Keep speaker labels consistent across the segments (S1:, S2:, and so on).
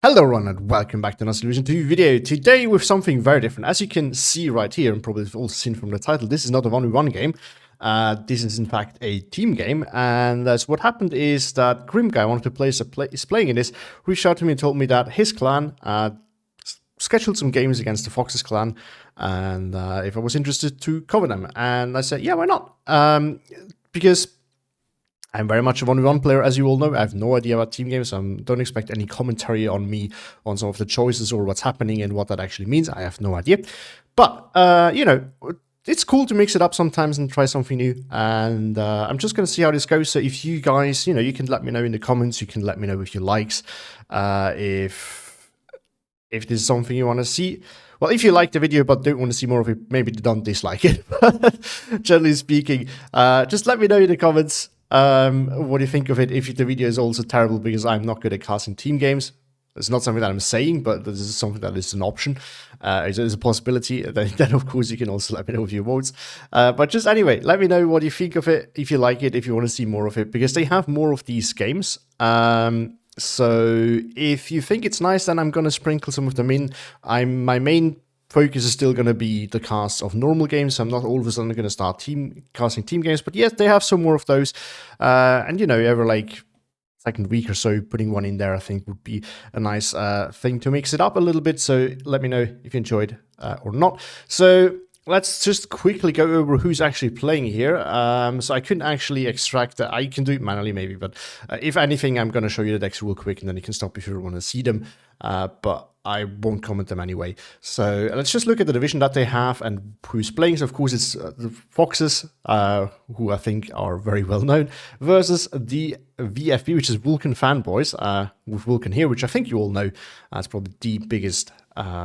S1: Hello everyone and welcome back to another Solution 2 video. Today with something very different. As you can see right here, and probably you've all seen from the title, this is not a 1v1 game. This is in fact a team game. And what happened is that Grim Guy wanted to play, is playing in this, reached out to me and told me that his clan scheduled some games against the FOXES clan. And if I was interested to cover them. And I said, yeah, why not? Because I'm very much a 1v1 player, as you all know. I have no idea about team games, so don't expect any commentary on me on some of the choices or what's happening and what that actually means. I have no idea. But, you know, it's cool to mix it up sometimes and try something new. And I'm just going to see how this goes. So if you guys, you know, you can let me know in the comments. You can let me know with your likes if this is something you want to see. Well, if you like the video but don't want to see more of it, maybe don't dislike it. Generally speaking, just let me know in the comments. What do you think of it? If the video is also terrible because I'm not good at casting team games. It's not something that I'm saying, but this is something that is an option. It's a possibility. Then of course you can also let me know with your votes. But just anyway, let me know what you think of it, if you like it, if you want to see more of it, because they have more of these games. So if you think it's nice, then I'm gonna sprinkle some of them in. My main focus is still going to be the cast of normal games. So I'm not all of a sudden going to start casting team games, but yes, they have some more of those. And you know, every like second week or so, putting one in there, I think would be a nice thing to mix it up a little bit. So let me know if you enjoyed or not. So let's just quickly go over who's actually playing here. So I couldn't actually extract that. I can do it manually maybe, but if anything, I'm going to show you the decks real quick and then you can stop if you want to see them. But I won't comment them anyway. So let's just look at the division that they have and who's playing. So of course it's the FOXES, who I think are very well known, versus the VFB, which is Vulcan fanboys, with Vulcan here, which I think you all know. It's probably the biggest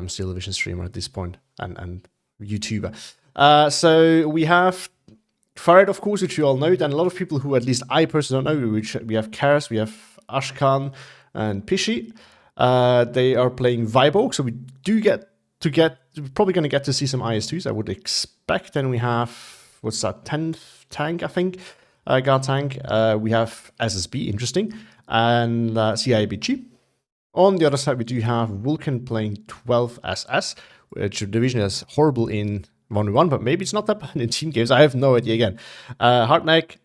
S1: Steel Division streamer at this point and YouTuber. So we have Farid, of course, which you all know. Then a lot of people who at least I personally don't know, which we have Karas, we have Ashkan and Pishi. They are playing Vibo, so we do probably going to get to see some IS2s, I would expect. Then we have, what's that, 10th Tank, I think, guard Tank. We have SSB, interesting, and CIABG. On the other side, we do have Vulcan playing 12 SS, which division is horrible in 1v1, but maybe it's not that bad in team games. I have no idea again. Harteneck,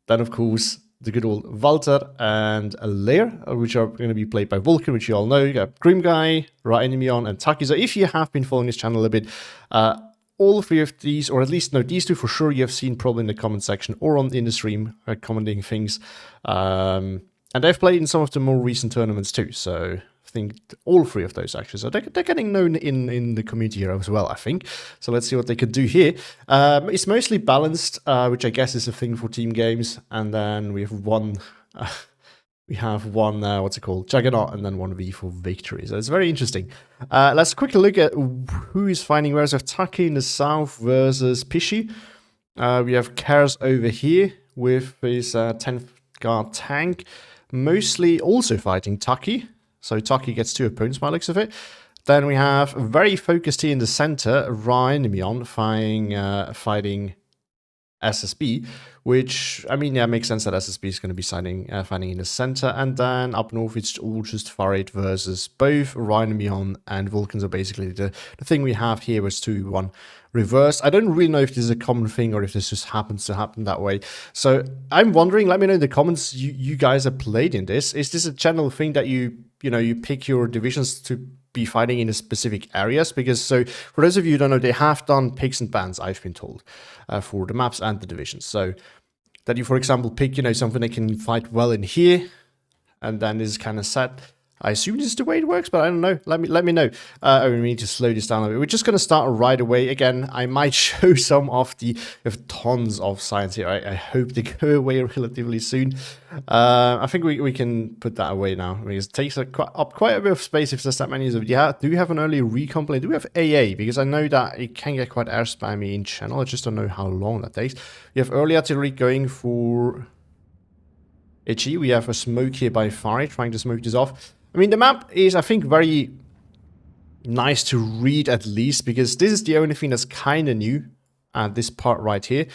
S1: then of course, the good old Walther and Lehr, which are going to be played by Vulcan, which you all know. You got Grim Guy, Raenemion, and Taki. So if you have been following this channel a bit, all three of these, or at least no, these two for sure, you have seen probably in the comment section or in the stream, commenting things. And they've played in some of the more recent tournaments too. So I think all three of those actually. So they're getting known in the community here as well, I think. So let's see what they could do here. It's mostly balanced, which I guess is a thing for team games. And then we have one, what's it called? Juggernaut, and then one V for victory. So it's very interesting. Let's quickly look at who is fighting. Whereas we have Taki in the south versus Pishi. We have Karas over here with his 10th guard Tank, mostly also fighting Taki. So Taki gets two opponents by the looks of it. Then we have very focused here in the center, Raenemion fighting SSB, which, I mean, yeah, makes sense that SSB is going to be fighting in the center. And then up north, it's all just Farid versus both Raenemion and Vulcan. So basically, the thing we have here was 2-1 reversed. I don't really know if this is a common thing or if this just happens to happen that way. So I'm wondering, let me know in the comments, you guys have played in this. Is this a general thing that you pick your divisions to be fighting in specific areas? Because so for those of you who don't know, they have done picks and bans, I've been told, for the maps and the divisions. So that you, for example, pick, something that can fight well in here, and then is kind of set. I assume this is the way it works, but I don't know. Let me know. We need to slow this down a bit. We're just going to start right away. Again, I might show some of tons of science here. I hope they go away relatively soon. I think we can put that away now. Because it takes up quite a bit of space if there's that many. Yeah, do we have an early recon play? Do we have AA? Because I know that it can get quite air spammy in channel. I just don't know how long that takes. We have early artillery going for HE. We have a smoke here by Fari, trying to smoke this off. I mean, the map is, I think, very nice to read at least, because this is the only thing that's kind of new, this part right here.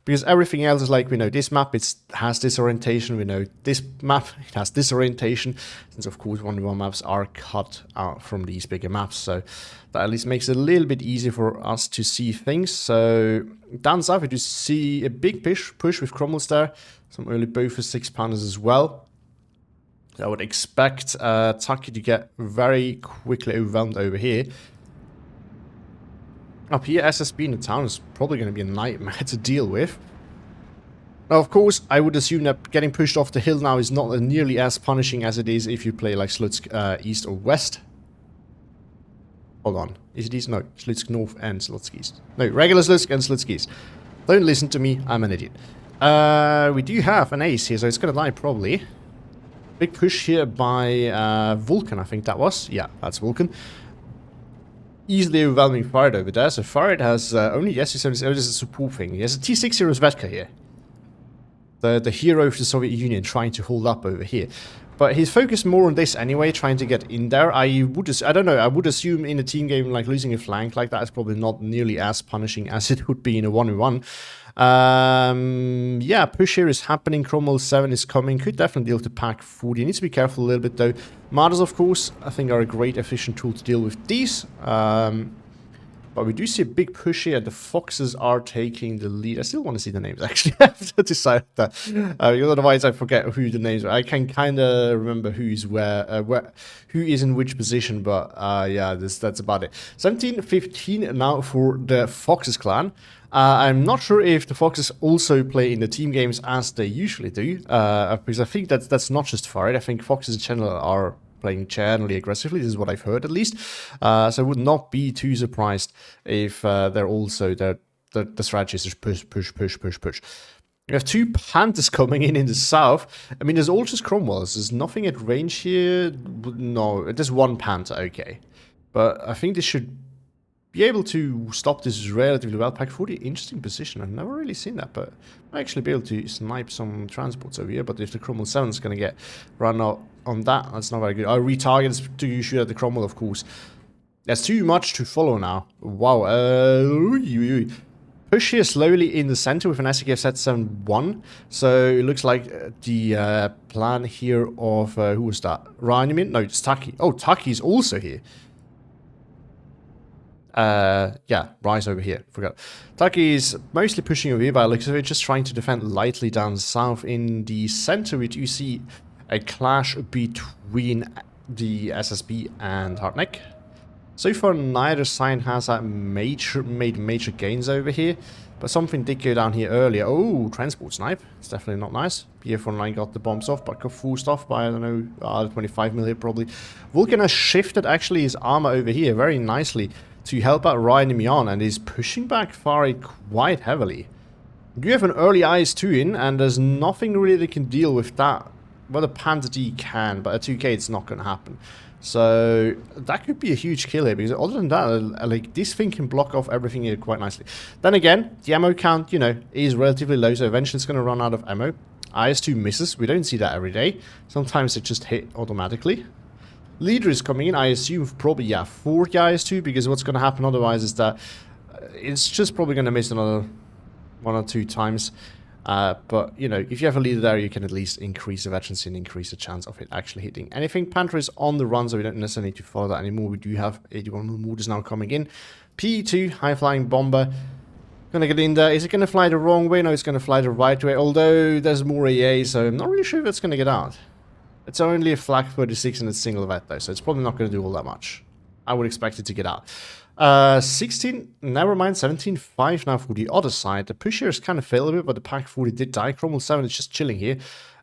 S1: Because everything else is like, we know this map has this orientation, we know this map it has this orientation, since of course 1v1 maps are cut out from these bigger maps, so that at least makes it a little bit easier for us to see things. So down south we do see a big push with Cromwells there, some early Bofors 6-pounders as well. I would expect Taki to get very quickly overwhelmed over here. Up here, SSB in the town is probably going to be a nightmare to deal with. Now, of course, I would assume that getting pushed off the hill now is not nearly as punishing as it is if you play like Slutsk east or west. Hold on. Is it east? No, Slutsk north and Slutsk east. No, regular Slutsk and Slutsk east. Don't listen to me, I'm an idiot. We do have an ace here, so it's going to die probably. Big push here by Vulcan, I think that was. Yeah, that's Vulcan. Easily overwhelming Farid over there. So Farid has only, yes, he says, oh, this is a support thing. He has a T6 Heroes Vetka here. The hero of the Soviet Union trying to hold up over here. But he's focused more on this anyway, trying to get in there. I don't know, I would assume in a team game, like losing a flank like that is probably not nearly as punishing as it would be in a 1v1. Yeah, push here is happening. Cromwell 7 is coming. Could definitely deal with the pack 40. You need to be careful a little bit though. Martyrs, of course, I think are a great efficient tool to deal with these. But we do see a big push here. The Foxes are taking the lead. I still want to see the names, actually. I have to decide that. Because otherwise I forget who the names are. I can kind of remember who's where, who is in which position. But yeah, that's about it. 17-15 now for the Foxes clan. I'm not sure if the Foxes also play in the team games as they usually do. Because I think that's not just Farid. I think Foxes in general are playing generally aggressively. This is what I've heard, at least. So I would not be too surprised if they're also the strategy is just push. We have two Panthers coming in the south. I mean, there's all just Cromwells. There's nothing at range here. No, there's one Panther, okay. But I think this should be able to stop this relatively well. Pack 40, interesting position. I've never really seen that, but I actually be able to snipe some transports over here. But if the Cromwell 7 is going to get run out on that, that's not very good. I'll retarget to shoot at the Cromwell, of course. That's too much to follow now. Wow. Push here slowly in the center with an SKF set 7-1. So it looks like the plan here of who was that? Ryan? No, it's Taki. Oh, Taki's also here. Yeah, Rise over here, forgot. Taki is mostly pushing over here by looks of it, just trying to defend lightly down south. In the center, we do see a clash between the SSB and Harteneck. So far, neither side has made major gains over here, but something did go down here earlier. Oh, transport snipe. It's definitely not nice. BF-19 got the bombs off, but got forced off by, I don't know, 25 million probably. Vulcan has shifted actually his armor over here very nicely to help out Ryan Mian, and is pushing back Farid quite heavily. You have an early IS-2 in, and there's nothing really that can deal with that. Well, the Panther D can, but at 2k it's not going to happen. So that could be a huge kill here, because other than that, like, this thing can block off everything here quite nicely. Then again, the ammo count, you know, is relatively low, so eventually it's going to run out of ammo. IS-2 misses. We don't see that every day. Sometimes it just hit automatically. Leader is coming in, I assume probably, yeah, 40 IS-2, because what's going to happen otherwise is that it's just probably going to miss another 1 or 2 times. But, you know, if you have a leader there, you can at least increase the veterancy and increase the chance of it actually hitting anything. Panther is on the run, so we don't necessarily need to follow that anymore. We do have 81 mortars now coming in. P2, high-flying bomber. Gonna get in there. Is it gonna fly the wrong way? No, it's gonna fly the right way, although there's more AA, so I'm not really sure if it's gonna get out. It's only a flak 36 and it's single vet though, so it's probably not going to do all that much. I would expect it to get out. 16, never mind, 17-5 now for the other side. The push here has kind of failed a bit, but the pack 40 did die. Cromwell 7 is just chilling here.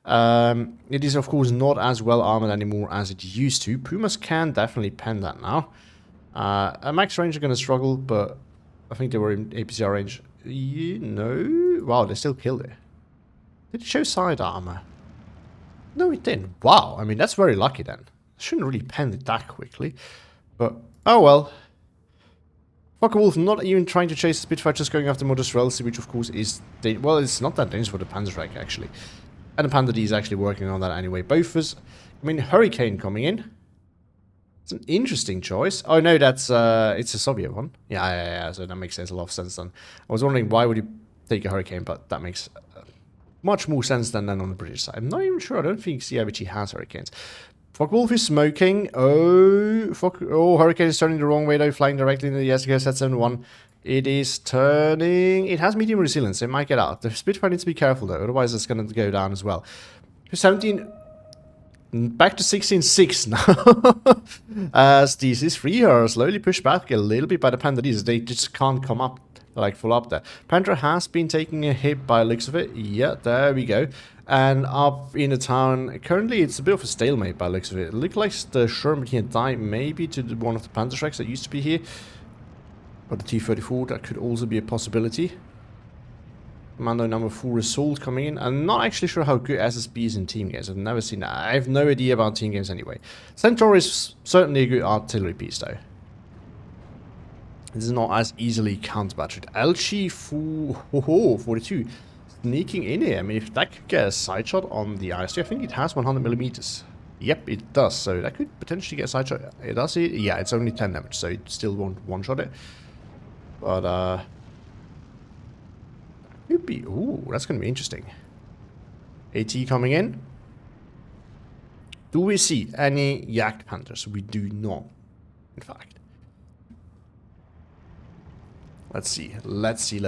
S1: It is, of course, not as well armored anymore as it used to. Pumas can definitely pen that now. At max range are going to struggle, but I think they were in APCR range. No. Wow, they still killed it. Did it show side armor? No, it didn't. Wow, I mean, that's very lucky then. Shouldn't really pen it that quickly. But, oh well. Wolf not even trying to chase the Spitfire, just going after Modus Relic, which of course is... well, it's not that dangerous for the Panzerwreck, actually. And the Panther D is actually working on that anyway. Bofors, I mean, Hurricane coming in. It's an interesting choice. Oh no, that's, it's a Soviet one. Yeah, so that makes sense, a lot of sense then. I was wondering why would you... take a Hurricane, but that makes much more sense than on the British side. I'm not even sure. I don't think CIABG has Hurricanes. Focke-Wulf is smoking. Oh, Hurricane is turning the wrong way though, flying directly into the SKS at 7-1. It is turning. It has medium resilience. It might get out. The Spitfire needs to be careful though, otherwise it's going to go down as well. 17. Back to 16-6 now. As these three are slowly pushed back a little bit by the Panther. They just can't come up, like full up there. Panther has been taking a hit by the looks of it. Yeah, there we go. And up in the town, currently it's a bit of a stalemate by the looks of it. It looks like the Sherman here died maybe to one of the Panther Shreks that used to be here. Or the T-34, that could also be a possibility. Commando number 4 Assault coming in. I'm not actually sure how good SSB is in team games. I've never seen that. I have no idea about team games anyway. Centaur is certainly a good artillery piece though. This is not as easily counter-battered. LG 42 sneaking in here. I mean, if that could get a side shot on the IST, I think it has 100mm. Yep, it does. So that could potentially get a side shot. It does it. Yeah, it's only 10 damage, so it still won't one-shot it. But, could be. Ooh, that's going to be interesting. AT coming in. Do we see any Yak Panthers? We do not, in fact. Let's see. Let's see.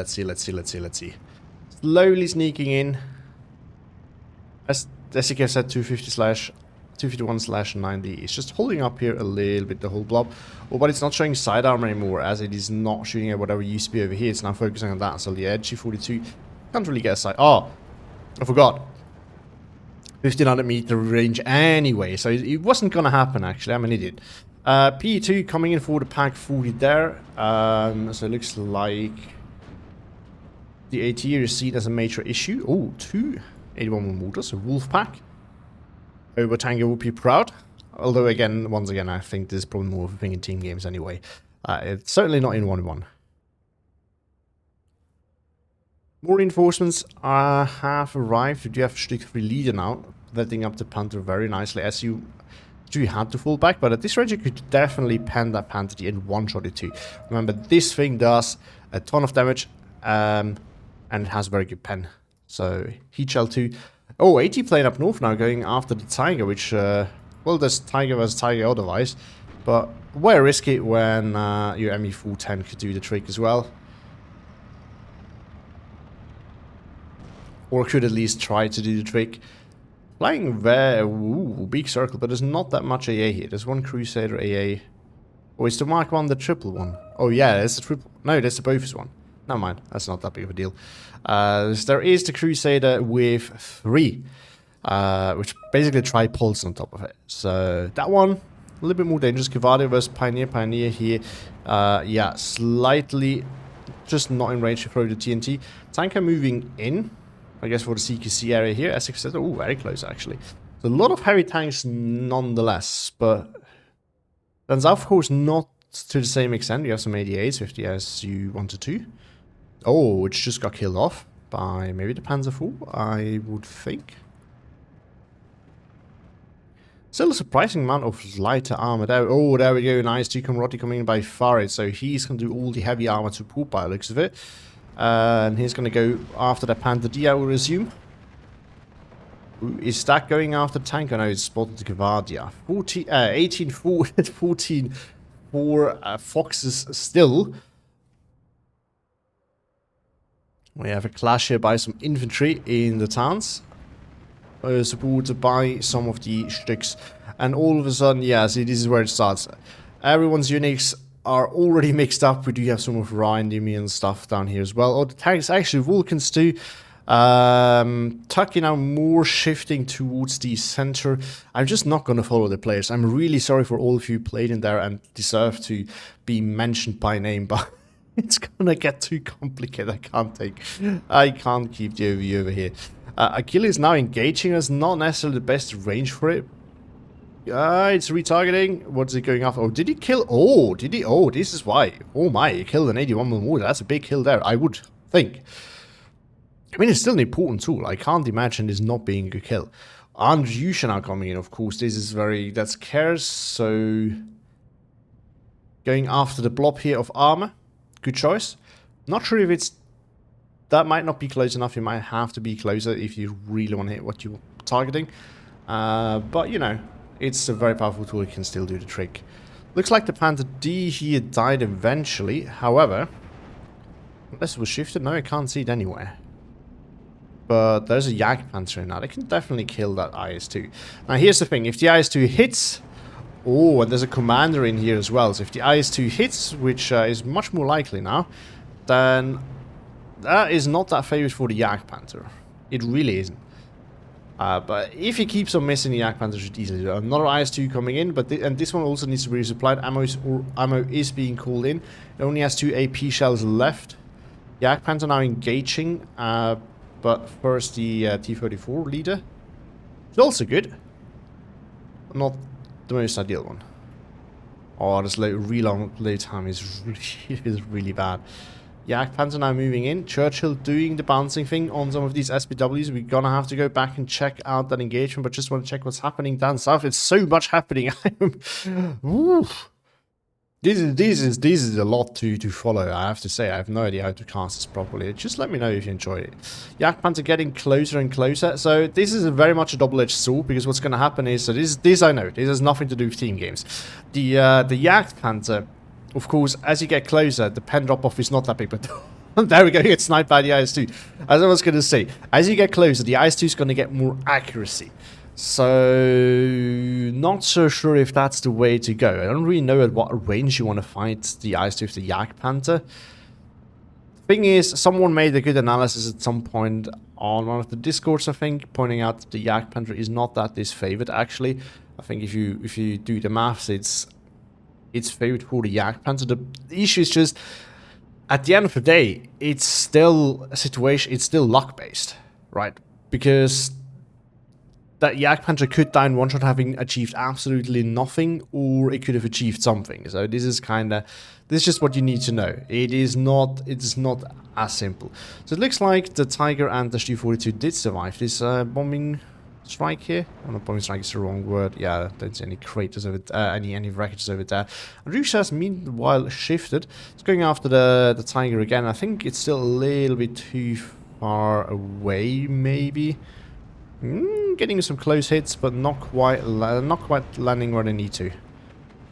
S1: Slowly sneaking in. As Jessica said, 251/90. It's just holding up here a little bit, the whole blob. Oh, but it's not showing side armor anymore, as it is not shooting at whatever used to be over here. It's now focusing on that. So the Edge 42 can't really get a side. Oh, I forgot. 1500-meter range anyway, so it wasn't gonna happen actually. I'm an idiot. PE2 coming in for the Pack 40 there. So it looks like the AT is seen as a major issue. Oh, 2 81mm mortars, a Wolf Pack. Over Tango would be proud. Although once again, I think this is probably more of a thing in team games anyway. It's certainly not in 1v1. More reinforcements have arrived. We do have Stück 3 leader now, letting up the Panther very nicely. As you had to fall back, but at this range you could definitely pen that Panther and one-shot it too. Remember, this thing does a ton of damage, and it has a very good pen. So, Heat Shell 2. Oh, AT playing up north now, going after the Tiger, which, well, there's Tiger versus Tiger otherwise. But why risk it when your ME410 could do the trick as well? Or could at least try to do the trick. Flying very... Ooh, big circle, but there's not that much AA here. There's one Crusader AA. Oh, is the Mark 1 the triple one? Oh yeah, there's the triple... No, there's the Bofors one. Never mind, that's not that big of a deal. There is the Crusader with 3. Which basically tri-pulse on top of it. So, that one, a little bit more dangerous. Cavado versus Pioneer. Pioneer here, yeah, slightly just not in range to throw the TNT. Tanker moving in, I guess, for the CQC area here. Essex said, oh, very close actually. So a lot of heavy tanks nonetheless, but then south, of course, not to the same extent. You have some 88s, 50 as you wanted to. Oh, which just got killed off by maybe the Panzer IV, I would think. Still a surprising amount of lighter armor there. Oh, there we go. Nice. Tucumrotti coming in by Farid. So he's going to do all the heavy armor support by the looks of it. And he's going to go after the Panther D, I will assume. Ooh, is that going after the tank? I know it's spotted the Gvardia. 18-4, 14 for Foxes still. We have a clash here by some infantry in the towns. Supported by some of the Stücks. And all of a sudden, yeah, see, this is where it starts. Everyone's units are already mixed up. We do have some of Ryan, Demi stuff down here as well. Oh, the tanks, actually, Vulcans too. Tucky now more shifting towards the center. I'm just not going to follow the players. I'm really sorry for all of you who played in there and deserve to be mentioned by name, but it's going to get too complicated. I can't keep the overview over here. Achilles now engaging us, not necessarily the best range for it. It's retargeting. What's it going after? Oh, did he kill? Oh, did he? Oh, this is why. Oh my, he killed an 81mm mortar. That's a big kill there, I would think. I mean, it's still an important tool. I can't imagine this not being a good kill. Andrewsha now coming in, of course. This is very... That's Cares, so... Going after the blob here of armor. Good choice. Not sure if it's that might not be close enough. You might have to be closer if you really want to hit what you're targeting. But, you know, it's a very powerful tool. It can still do the trick. Looks like the Panther D here died eventually. However, unless it was shifted, no, I can't see it anywhere. But there's a Yak Panther in now. They can definitely kill that IS-2. Now, here's the thing. If the IS-2 hits... Oh, and there's a commander in here as well. So if the IS-2 hits, which is much more likely now, then that is not that favorite for the Yak Panther. It really isn't. But if he keeps on missing, the Yak Panther should easily do. Another IS-2 coming in, but and this one also needs to be resupplied. Ammo is being called in. It only has 2 AP shells left. Yak Panther now engaging, but first the T-34 leader. It's also good. Not the most ideal one. Oh, this reload time is really bad. Yak Panther now moving in. Churchill doing the bouncing thing on some of these SPWs. We're gonna have to go back and check out that engagement, but just want to check what's happening down south. It's so much happening. This is a lot to follow, I have to say. I have no idea how to cast this properly. Just let me know if you enjoy it. Yak Panther getting closer and closer. So this is very much a double-edged sword, because what's going to happen is... So this I know. This has nothing to do with team games. The Yak Panther, of course, as you get closer, the pen drop-off is not that big, but... there we go, you get sniped by the IS-2. As I was going to say, as you get closer, the IS-2 is going to get more accuracy. So, not so sure if that's the way to go. I don't really know at what range you want to fight the IS-2 with the Yak Panther. Thing is, someone made a good analysis at some point on one of the Discords, I think, pointing out that the Yak Panther is not that disfavored, actually. I think if you do the maths, it's favored for the Yak Panther. The issue is just, at the end of the day, it's still a situation, it's still luck-based, right? Because that Yak Panther could die in one shot having achieved absolutely nothing, or it could have achieved something. So this is just what you need to know. It is not as simple. So it looks like the Tiger and the Stu-42 did survive this bombing strike here. Oh, no, bombing strike is the wrong word. Yeah, don't see any craters over any wreckages over there. And Russia has meanwhile shifted. It's going after the Tiger again. I think it's still a little bit too far away, maybe. Getting some close hits, but not quite landing where they need to.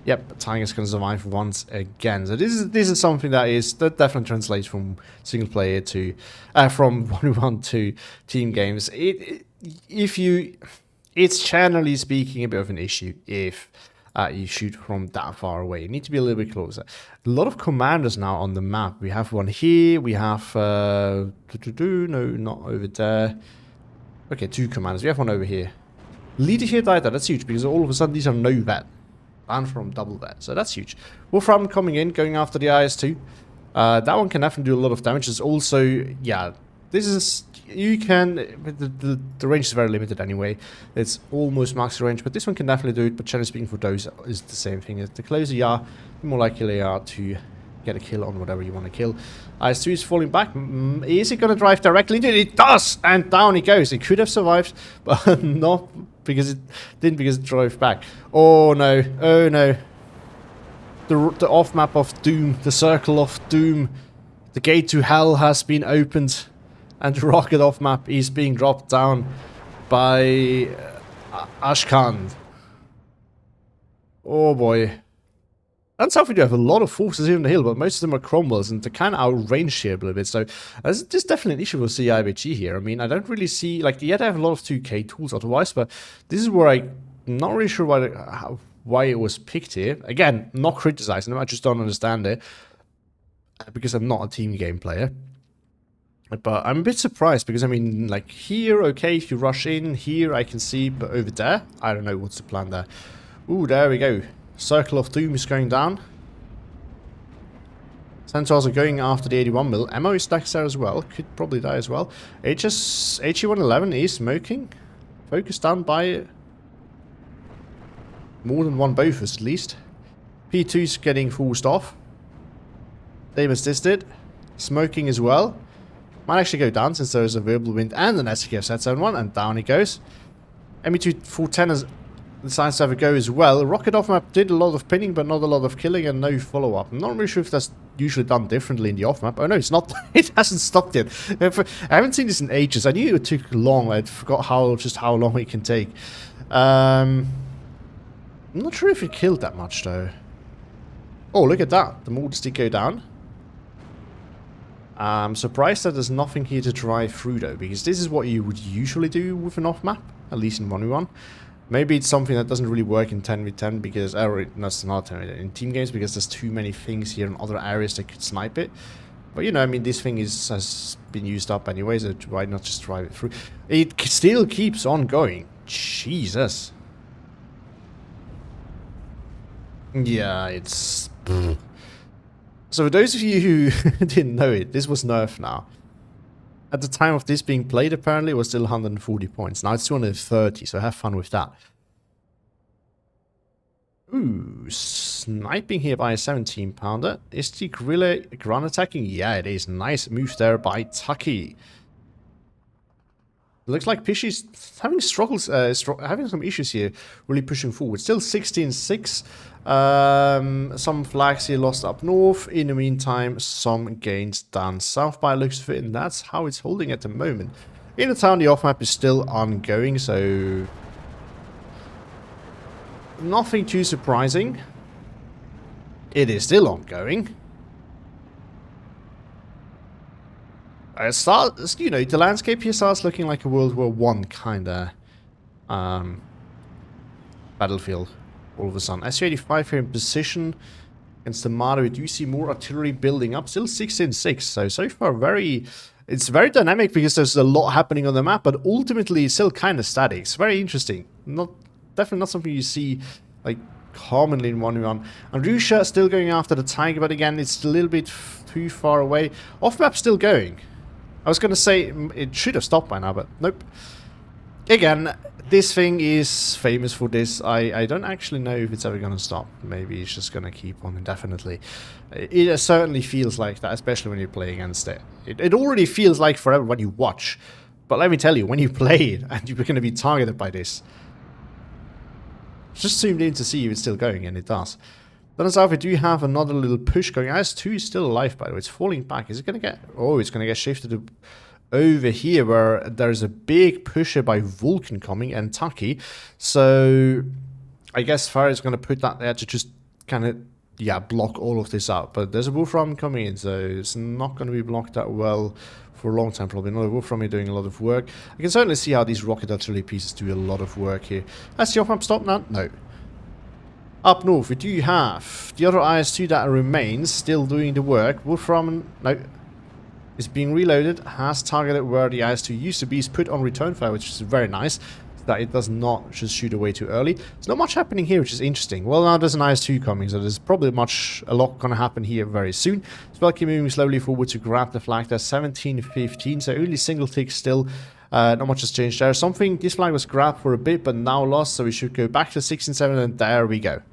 S1: Yep, Tiger's gonna survive once again. So this is something that definitely translates from single player to from 1v1 to team games. It's generally speaking a bit of an issue if you shoot from that far away. You need to be a little bit closer. A lot of commanders now on the map. We have one here. We have no, not over there. Okay, 2 commanders. We have one over here. Leader here died there. That's huge, because all of a sudden these are no vet. And from double vet. So that's huge. Wolfram coming in, going after the IS-2. That one can definitely do a lot of damage. It's also, yeah, this is... You can... The range is very limited anyway. It's almost max range, but this one can definitely do it. But generally speaking, for those, is the same thing. The closer you are, the more likely you are to get a kill on whatever you want to kill. IS-2 is falling back. Is it going to drive directly into it? It does! And down it goes. It could have survived, but not because it didn't, because it drove back. Oh no. Oh no. The off-map of doom. The circle of doom. The gate to hell has been opened. And the rocket off-map is being dropped down by Ashkan. Oh boy. And south we do have a lot of forces here on the hill, but most of them are Cromwells, and they're kind of outranged here a little bit. So there's definitely an issue with CIABG here. I mean, I don't really see, like, yeah, they have a lot of 2K tools otherwise, but this is where I'm not really sure why it was picked here. Again, not criticizing them, I just don't understand it, because I'm not a team game player. But I'm a bit surprised, because, I mean, like, here, okay, if you rush in, here I can see, but over there, I don't know what's the plan there. Ooh, there we go. Circle of Doom is going down. Centaurs are going after the 81mm. Ammo is stacked there as well. Could probably die as well. HE-111 is smoking. Focused down by more than one Bofors at least. P2 is getting forced off. Davis did. Smoking as well. Might actually go down since there is a variable wind and an SKF Z71, and down it goes. ME2 410 is decides to have a go as well. Rocket off-map did a lot of pinning, but not a lot of killing and no follow-up. I'm not really sure if that's usually done differently in the off-map. Oh no, it's not. It hasn't stopped yet. I haven't seen this in ages. I knew it took long. I forgot just how long it can take. I'm not sure if it killed that much, though. Oh, look at that. The mortars did go down. I'm surprised that there's nothing here to drive through, though, because this is what you would usually do with an off-map, at least in 1v1. Maybe it's something that doesn't really work in 10v10 because, or not 10v10, in team games, because there's too many things here in other areas that could snipe it. But you know, I mean, this thing has been used up anyway, so why not just drive it through? It still keeps on going. Jesus. Yeah, it's... So for those of you who didn't know it, this was nerfed now. At the time of this being played, apparently, it was still 140 points. Now it's 230, so have fun with that. Ooh, sniping here by a 17-pounder. Is the guerrilla ground attacking? Yeah, it is. Nice move there by Tucky. Looks like Pishy's having struggles, having some issues here, really pushing forward. Still 16-6. Some flags here lost up north. In the meantime, some gains down south by looks of it, and that's how it's holding at the moment. In the town, the off-map is still ongoing, so nothing too surprising. It is still ongoing. You know, the landscape here starts looking like a World War I kind of battlefield all of a sudden. SU-85 here in position against the Marder. We do see more artillery building up. Still 16-6, so far it's very dynamic because there's a lot happening on the map, but ultimately it's still kind of static. It's very interesting. Definitely not something you see like commonly in 1v1. And Russia still going after the Tiger, but again, it's a little bit too far away. Off-map still going. I was going to say it should have stopped by now, but nope. Again, this thing is famous for this. I don't actually know if it's ever going to stop. Maybe it's just going to keep on indefinitely. It certainly feels like that, especially when you play against it. It already feels like forever when you watch. But let me tell you, when you play it and you're going to be targeted by this. Just zoomed in to see if it's still going, and it does. Then as we do have another little push going. IS-2 is still alive, by the way. It's falling back. Is it going to get... Oh, it's going to get shifted over here, where there's a big pusher by Vulcan coming and Tucky. So I guess Farah is going to put that there to just kind of, yeah, block all of this out. But there's a Wolfram coming in, so it's not going to be blocked that well for a long time, probably. Another Wolfram here doing a lot of work. I can certainly see how these rocket artillery pieces do a lot of work here. Has the off-map stopped now? No. Up north, we do have the other IS-2 that remains, still doing the work. Wolfram, no, is being reloaded, has targeted where the IS-2 used to be, is put on return fire, which is very nice, so that it does not just shoot away too early. There's not much happening here, which is interesting. Well, now there's an IS-2 coming, so there's probably a lot going to happen here very soon. Slutsk moving slowly forward to grab the flag. There's 17-15, so only single tick still. Not much has changed there. This flag was grabbed for a bit, but now lost, so we should go back to 16-7, and there we go.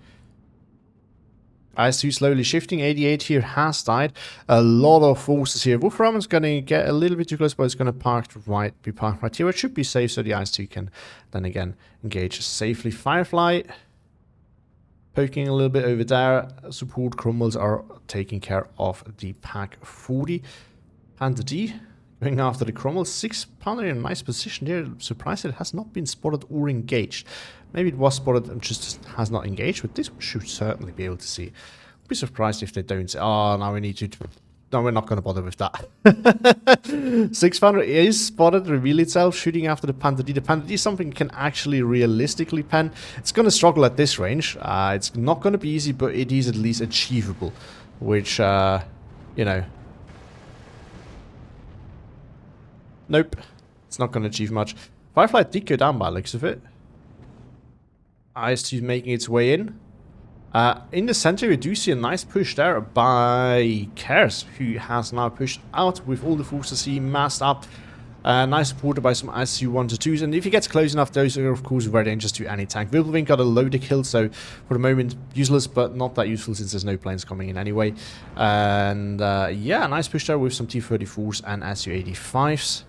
S1: IS-2 slowly shifting. 88 here has died. A lot of forces here. Wolfram is going to get a little bit too close, but it's going to be parked right here. It should be safe, so the IS-2 can then again engage safely. Firefly poking a little bit over there. Support crumbles are taking care of the Pack 40. Panther D going after the crumble. 6-pounder in a nice position here. Surprised it has not been spotted or engaged. Maybe it was spotted and just has not engaged, but this one should certainly be able to see. I'd be surprised if they don't say, oh, now we need to... No, we're not going to bother with that. 6-pounder is spotted, reveal itself, shooting after the Panther D. The Panther D is something you can actually realistically pen. It's going to struggle at this range. It's not going to be easy, but it is at least achievable, which, you know... Nope. It's not going to achieve much. Firefly did go down by the looks of it. IS-2 making its way in. In the center, we do see a nice push there by Kers, who has now pushed out with all the forces he massed up. Nice supported by some ISU-1-2s, and if he gets close enough, those are of course very dangerous to any tank. Wirbelwind got a loader kill, so for the moment useless, but not that useful since there's no planes coming in anyway. And yeah, nice push there with some T-34s and SU-85s.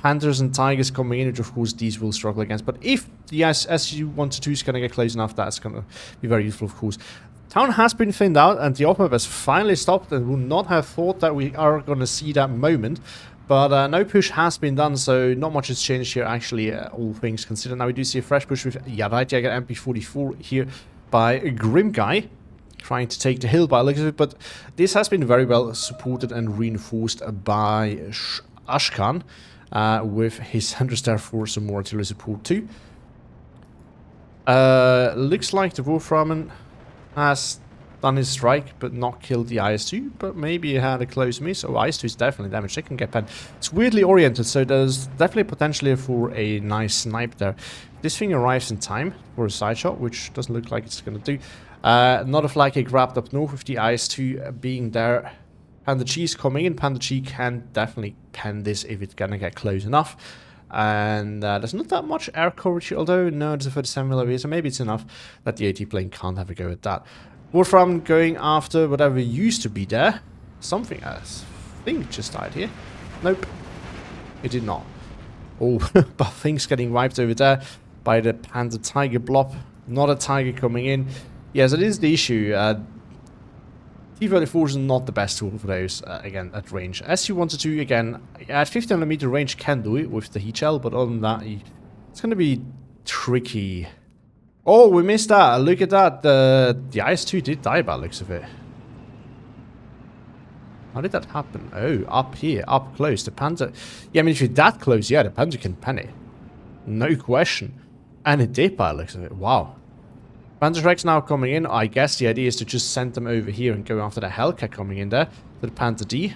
S1: Panthers and Tigers coming in, which of course these will struggle against. But if the SU-122 is going to get close enough, that's going to be very useful, of course. Town has been thinned out, and the off-map has finally stopped, and would not have thought that we are going to see that moment. But no push has been done, so not much has changed here, actually, all things considered. Now we do see a fresh push with Arty. I got MP44 here by Grim Guy, trying to take the hill by the looks of it. But this has been very well supported and reinforced by Ashkan, with his 100-star for some more artillery support too. Looks like the Wolframen has done his strike, but not killed the IS-2, but maybe he had a close miss. Oh, IS-2 is definitely damaged. They can get pen. It's weirdly oriented, so there's definitely potentially for a nice snipe there. This thing arrives in time for a side shot, which doesn't look like it's going to do. Not a flag kick wrapped up north with the IS-2 being there. Panda G's coming in. Panda G can definitely pen this if it's gonna get close enough. And there's not that much air coverage, although no, there's a 37mm here, so maybe it's enough that the AT plane can't have a go at that. Wolfram going after whatever used to be there. Something else. I think it just died here. Nope. It did not. Oh, but things getting wiped over there by the Panda Tiger blob. Not a Tiger coming in. Yes, it is the issue. T-34 is not the best tool for those, again, at range. SU-122, again, at 1500 range can do it with the heat shell, but other than that, it's going to be tricky. Oh, we missed that. Look at that. The IS-2 did die by the looks of it. How did that happen? Oh, up here, up close. The Panther... Yeah, I mean, if you're that close, yeah, the Panther can pen it. No question. And it did by the looks of it. Wow. Panther Rex now coming in. I guess the idea is to just send them over here and go after the Hellcat coming in there. To the Panther D.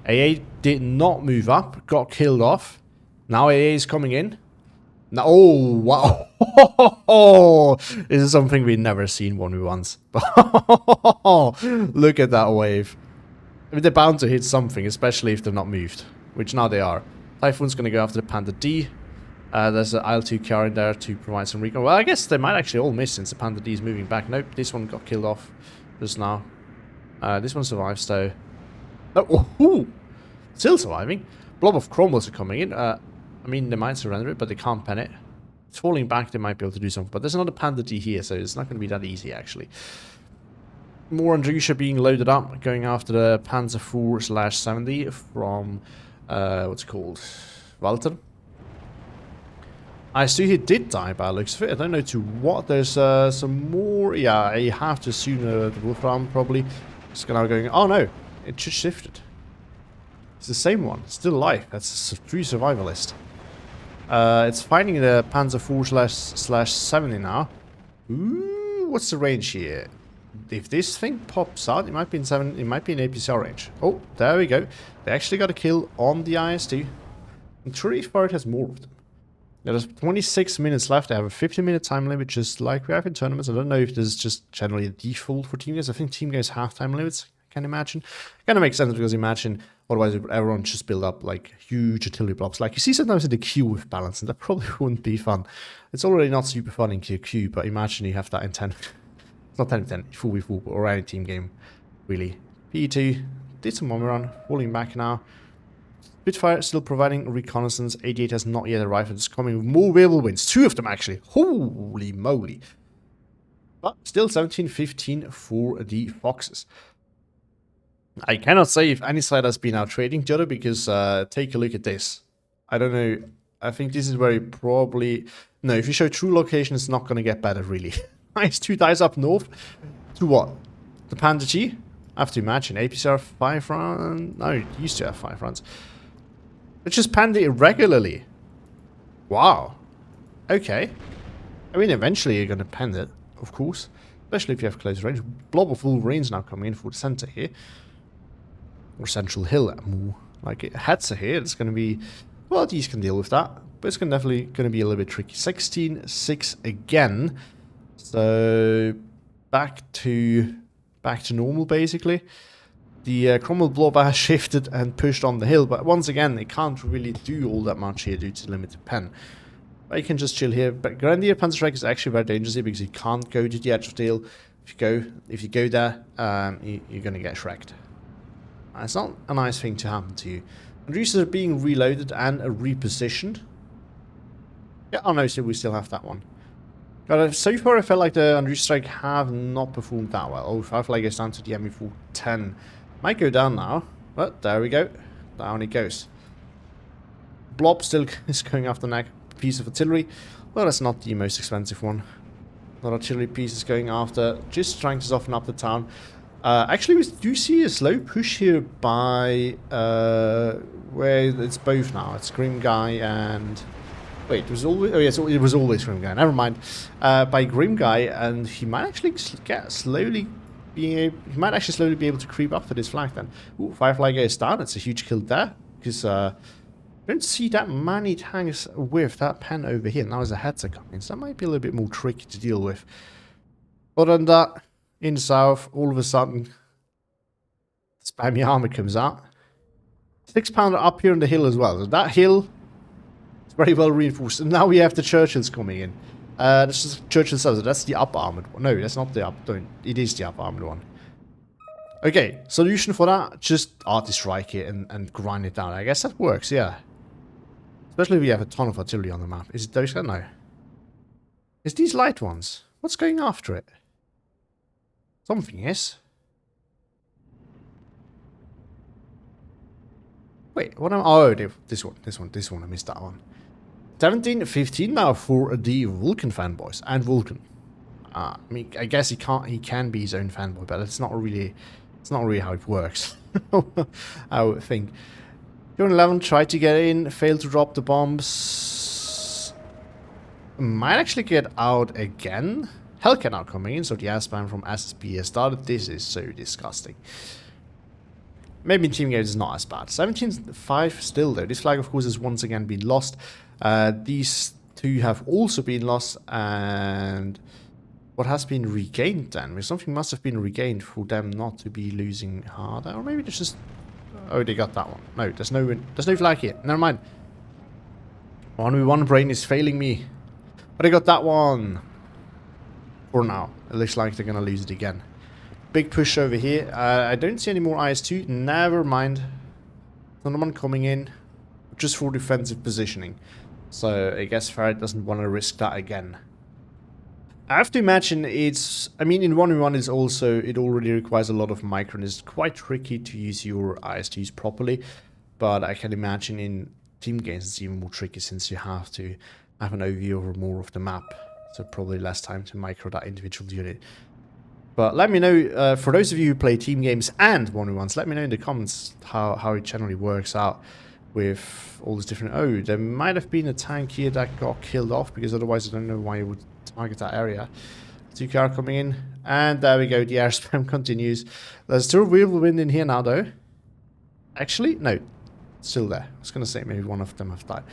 S1: AA did not move up. Got killed off. Now AA is coming in. Now, oh, wow. This is something we've never seen 1v1s. Look at that wave. I mean, they're bound to hit something, especially if they're not moved. Which now they are. Typhoon's going to go after the Panther D. There's an IL-2 car in there to provide some recon. Well, I guess they might actually all miss since the Panther D is moving back. Nope, this one got killed off just now. This one survives, though. Oh, still surviving. Blob of Cromwells are coming in. I mean, they might surrender it, but they can't pen it. It's falling back, they might be able to do something. But there's another Panther D here, so it's not going to be that easy, actually. More Andrusha being loaded up, going after the Panzer 4/70 from, what's it called? Walther. I see he did die by the looks of it. I don't know to what. There's some more. Yeah, I have to assume the Wolfram probably. It's now going. Oh no, it just shifted. It's the same one, still alive. That's a true survivalist. It's finding the Panzer 4/70 now. Ooh, what's the range here? If this thing pops out, it might be in 7. It might be in APCR range. Oh, there we go. They actually got a kill on the IS-2. I'm sure if Bart has more of them. There's 26 minutes left. I have a 15-minute time limit, just like we have in tournaments. I don't know if this is just generally a default for team games. I think team games have time limits, I can imagine. Kind of makes sense because imagine, otherwise everyone just build up like huge artillery blocks. Like you see sometimes in the queue with balance, and that probably wouldn't be fun. It's already not super fun in queue, but imagine you have that in 10. It's not 10-10, 4v4 or any team game, really. PE2 did some bomber run, falling back now. Spitfire still providing reconnaissance. 88 has not yet arrived. It's coming with more whirlwinds. 2 of them, actually. Holy moly. But still 17-15 for the Foxes. I cannot say if any side has been out trading the other because take a look at this. I don't know. I think this is where you probably... No, if you show true location, it's not going to get better, really. Nice, 2 dies up north. To what? The Panda G? I have to imagine. APCR 5 rounds? No, it used to have 5 rounds. It's just panda irregularly. Wow. Okay. I mean, eventually you're going to pen it, of course. Especially if you have close range. Blob of Wolverines now coming in for the center here. Or Central Hill. Like, heads are here. It's going to be... Well, these can deal with that. But it's definitely going to be a little bit tricky. 16-6 again. So, back to normal, basically. The Cromwell blob has shifted and pushed on the hill, but once again, they can't really do all that much here due to limited pen. But you can just chill here. But Grenadier Panzerstrike is actually very dangerous here because you can't go to the edge of the hill. If you go there, you're going to get shreked. It's not a nice thing to happen to you. Reducers are being reloaded and repositioned. Yeah, oh no, so we still have that one. But so far I felt like the Unreached Strike have not performed that well. Oh, 5 Flag goes down to the ME410. Might go down now, but there we go. Down it goes. Blob still is going after the next piece of artillery. Well, that's not the most expensive one. That artillery piece is going after, just trying to soften up the town. Actually, we do see a slow push here by where it's both now. It's Grim Guy and... Wait, it was always... Oh, yes, it was always Grim Guy. Never mind. By Grim Guy, and he might actually get slowly... He might actually slowly be able to creep up to this flag then. Ooh, Firefly goes down. It's a huge kill there. Because I don't see that many tanks with that pen over here. Now there's a Hetzer coming, so that might be a little bit more tricky to deal with. Other than that, in the south, all of a sudden, spammy armor comes out. 6-pounder up here on the hill as well. So that hill is very well reinforced. And now we have the Churchills coming in. This is Churchill says that's the up armored one. No, that's not the up. It is the up armored one. Okay, solution for that: just Arty strike it and grind it down. I guess that works. Yeah. Especially if you have a ton of artillery on the map. Is it those? No. It's these light ones. What's going after it? Something is. Wait, what am... Oh, this one. I missed that one. 17-15 now for the Vulcan fanboys. And Vulcan. I mean, I guess he can be his own fanboy, but it's not really how it works. I would think. 211 tried to get in, failed to drop the bombs. Might actually get out again. Hellcat now coming in, so the ass spam from SSB has started. This is so disgusting. Maybe in Teamgame it's not as bad. 17-5 still though. This flag of course has once again been lost. These two have also been lost, and what has been regained then? Something must have been regained for them not to be losing harder. Or maybe it's just... Oh, they got that one. No, there's no flag here. Never mind. 1v1 brain is failing me. But I got that one. For now. It looks like they're gonna lose it again. Big push over here. I don't see any more IS-2. Never mind. Another one coming in. Just for defensive positioning. So I guess Farad doesn't want to risk that again. I have to imagine it's... I mean, in 1v1 it's also... It already requires a lot of micro and it's quite tricky to use your IS-2s properly. But I can imagine in team games it's even more tricky since you have to have an overview over more of the map. So probably less time to micro that individual unit. But let me know, for those of you who play team games and 1v1s, let me know in the comments how it generally works out with all these different... Oh, there might have been a tank here that got killed off, because otherwise I don't know why you would target that area. 2KR coming in, and there we go, the air spam continues. There's still real wind in here now though. Actually, no, still there. I was going to say maybe one of them have died.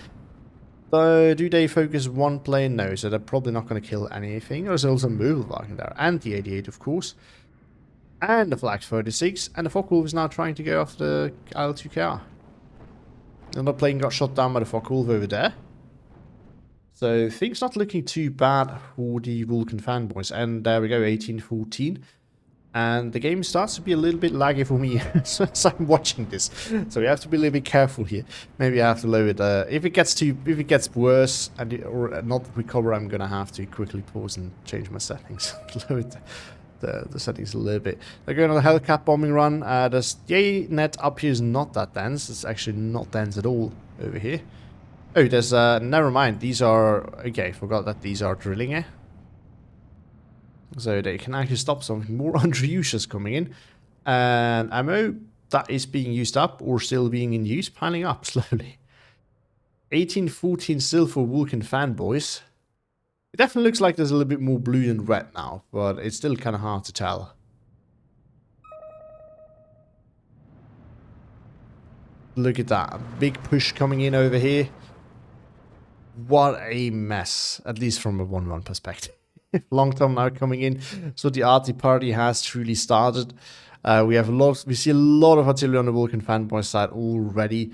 S1: So, do they focus one plane? No, so they're probably not going to kill anything. There's also a Mobilvark in there, and the 88 of course. And the Flag 36, and the Focke-Wulf is now trying to go after the IL-2KR. Another plane got shot down by the Focke-Wulf over there. So things not looking too bad for the Vulcan fanboys. And there we go, 18-14. And the game starts to be a little bit laggy for me as I'm watching this. So we have to be a little bit careful here. Maybe I have to lower it. If it gets worse or not recover, I'm gonna have to quickly pause and change my settings. Lower the settings a little bit. They're going on a Hellcat bombing run. The net up here is not that dense. It's actually not dense at all over here. Oh, there's never mind. These are okay. Forgot that these are drilling here. So they can actually stop something more Andriushas coming in. And ammo that is being used up or still being in use, piling up slowly. 18-14 still for Vulcan fanboys. It definitely looks like there's a little bit more blue than red now, but it's still kind of hard to tell. Look at that. A big push coming in over here. What a mess, at least from a 1-1 perspective. Long term now coming in, so the Arty party has truly started. We see a lot of artillery on the Vulcan fanboy side already.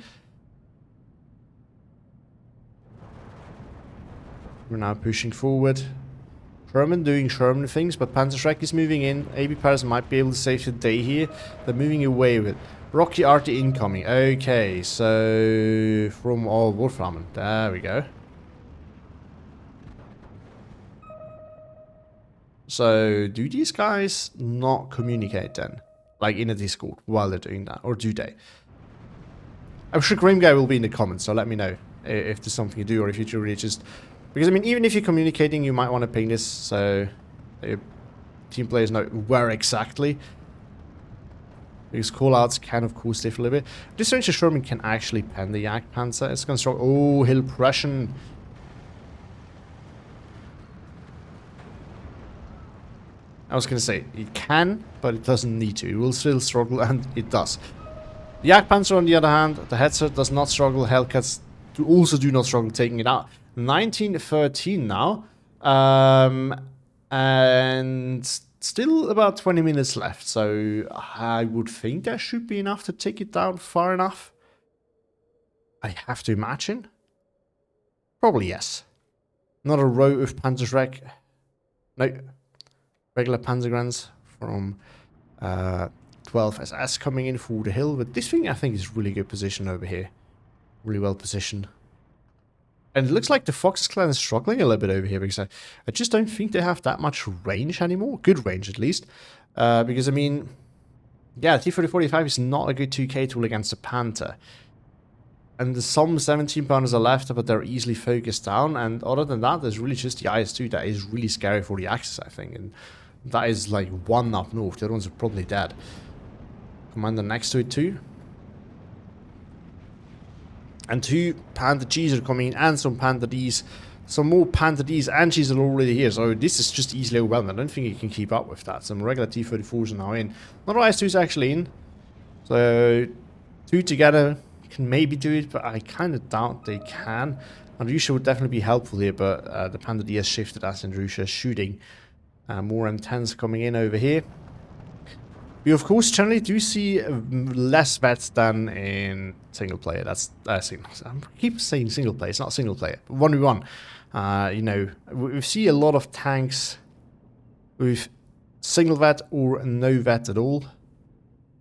S1: We're now pushing forward. Sherman doing Sherman things, but Panzerschreck is moving in. AB Paris might be able to save the day here. They're moving away with Rocky Arty incoming. Okay, so from all Wolframen. There we go. So do these guys not communicate then? Like in a Discord while they're doing that? Or do they? I'm sure Grim Guy will be in the comments, so let me know if there's something you do or if you really just... Because I mean, even if you're communicating, you might want to ping this so your team players know where exactly. Because callouts can, of course, differ a little bit. This Ranger Sherman can actually pen the Jagdpanzer. It's going to struggle. Oh, Hill Prussian. I was going to say, it can, but it doesn't need to. It will still struggle, and it does. The Jagdpanzer, on the other hand, the Hetzer does not struggle. Hellcats also do not struggle taking it out. 1913 now. And still about 20 minutes left, so I would think there should be enough to take it down far enough. I have to imagine. Probably yes. Another row of Panzerschreck. No. Regular Panzergrans from 12 SS coming in for the hill. But this thing I think is really good position over here. Really well positioned. And it looks like the FOXES clan is struggling a little bit over here because I just don't think they have that much range anymore. Good range, at least. Because, I mean, yeah, T-3045 is not a good 2K tool against the Panther. And some 17 pounders are left, but they're easily focused down. And other than that, there's really just the IS-2 that is really scary for the Axis, I think. And that is like one up north. The other ones are probably dead. Commander next to it, too. And 2 Panther Gs are coming in, and some Panther Ds. Some more Panther Ds and Gs are already here, so this is just easily overwhelmed. I don't think you can keep up with that. Some regular T-34s are now in. Not all IS-2s actually in. So 2 together can maybe do it, but I kind of doubt they can. Andrusha would definitely be helpful here, but the Panther D has shifted as Andrusha is shooting. More M10s coming in over here. We, of course, generally do see less vets than in single player. That's I keep saying single player. It's not single player. 1v1. You know, we see a lot of tanks with single vet or no vet at all.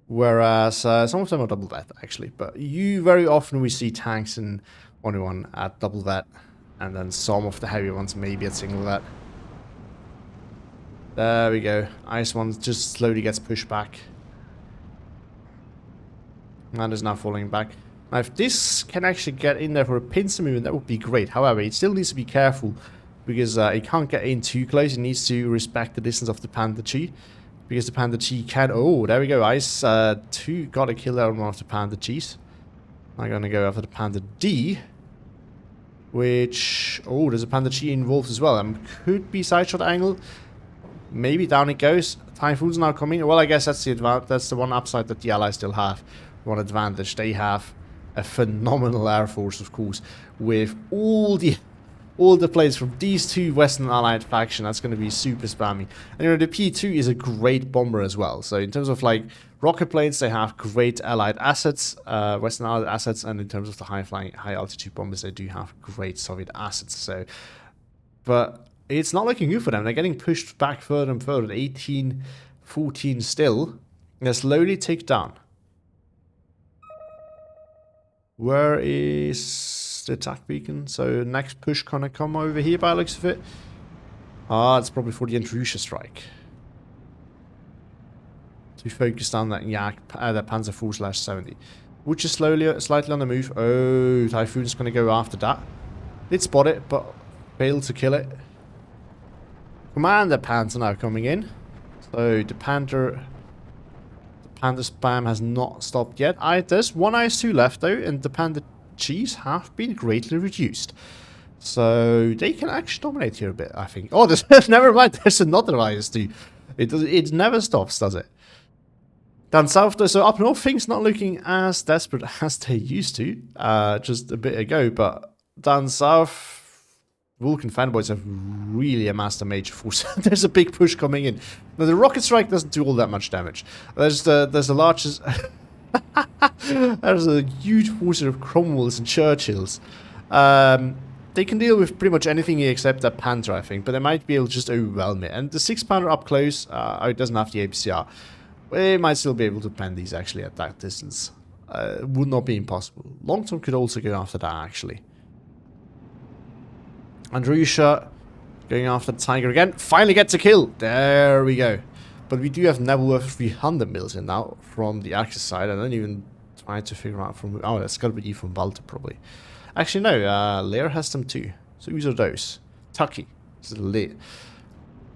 S1: Whereas some of them are double vet, actually. But very often we see tanks in 1v1 at double vet. And then some of the heavy ones maybe at single vet. There we go. Ice one just slowly gets pushed back. And is now falling back. Now if this can actually get in there for a pincer movement, that would be great. However, it still needs to be careful. Because it can't get in too close. It needs to respect the distance of the Panther Chi. Because the Panther Chi can... Oh, there we go. Ice 2 got a kill there on one of the Panther Chis. I'm going to go after the Panther D. Which... Oh, there's a Panther Chi involved as well. Could be side shot angle. Maybe down it goes. Typhoon's now coming. Well, I guess that's the one upside that the Allies still have. One advantage. They have a phenomenal air force, of course, with all the planes from these 2 Western Allied factions. That's going to be super spammy. And you know, the P2 is a great bomber as well. So in terms of like rocket planes, they have great Allied assets, Western Allied assets, and in terms of the high-flying, high-altitude bombers, they do have great Soviet assets. So, but it's not looking good for them. They're getting pushed back further and further. 18, 14 still. They're slowly ticked down. Where is the attack beacon? So next push gonna come over here by the looks of it. Ah, it's probably for the Andrusha strike. To focus on that the Panzer IV/70. Which is slightly on the move. Oh, Typhoon's gonna go after that. Did spot it, but failed to kill it. Commander Panther now coming in. So the Panther spam has not stopped yet. There's one IS-2 left though, and the Panther Chis have been greatly reduced. So they can actually dominate here a bit, I think. Oh, there's never mind. There's another IS-2. It never stops, does it? Down south though, so up north things not looking as desperate as they used to just a bit ago, but down south. Vulcan fanboys have really amassed a major force. There's a big push coming in. Now the rocket strike doesn't do all that much damage. There's the largest... There's a huge force of Cromwells and Churchills. They can deal with pretty much anything except that Panther, I think, but they might be able to just overwhelm it. And the 6-pounder up close, it doesn't have the APCR. We might still be able to pen these actually at that distance. Would not be impossible. Long-term could also go after that actually. Andrusha going after the Tiger again. Finally gets a kill. There we go. But we do have never worth 300 mils in now from the Axis side. I don't even try to figure out from... Oh, that's got to be from Walther probably. Actually, no. Lehr has them too. So whose are those? Tucky. This is Lehr.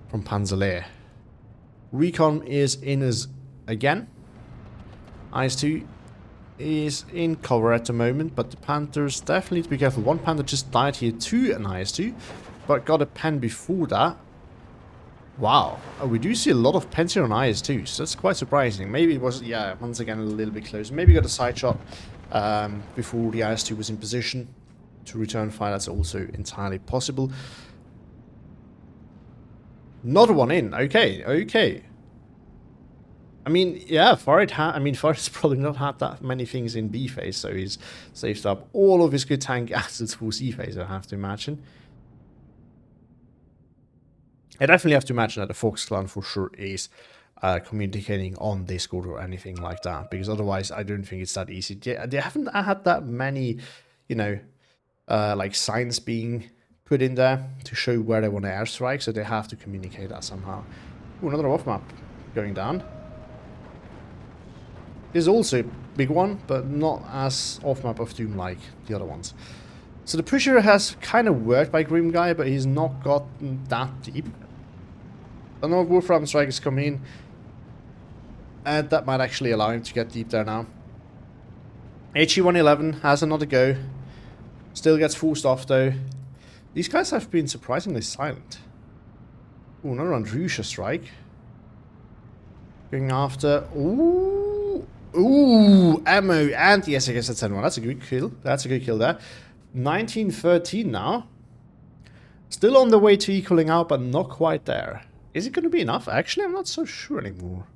S1: From Panzer Lehr. Recon is in as again. IS-2 is in cover at the moment, but the Panthers definitely need to be careful. One Panther just died here to an IS-2, but got a pen before that. Wow. Oh, we do see a lot of pens here on IS-2, so that's quite surprising. Maybe it was, yeah, once again a little bit close. Maybe got a side shot before the IS-2 was in position to return fire. That's also entirely possible. Not one in. Okay, okay. I mean, yeah, Farid's probably not had that many things in B phase, so he's saved up all of his good tank assets for C phase, I have to imagine. I definitely have to imagine that the Fox clan for sure is communicating on Discord or anything like that, because otherwise I don't think it's that easy. They haven't had that many, you know, like signs being put in there to show where they want to airstrike, so they have to communicate that somehow. Ooh, another off map going down. This is also a big one, but not as off map of Doom like the other ones. So the pusher has kind of worked by Grim Guy, but he's not gotten that deep. Another Wolfram Strikers come in, and that might actually allow him to get deep there now. HE-111 has another go. Still gets forced off though. These guys have been surprisingly silent. Ooh, another Andrusha strike. Going after... Ooh! Ooh! Ammo and... Yes, I guess that's one. That's a good kill. That's a good kill there. 1913 now. Still on the way to equaling out, but not quite there. Is it going to be enough? Actually, I'm not so sure anymore.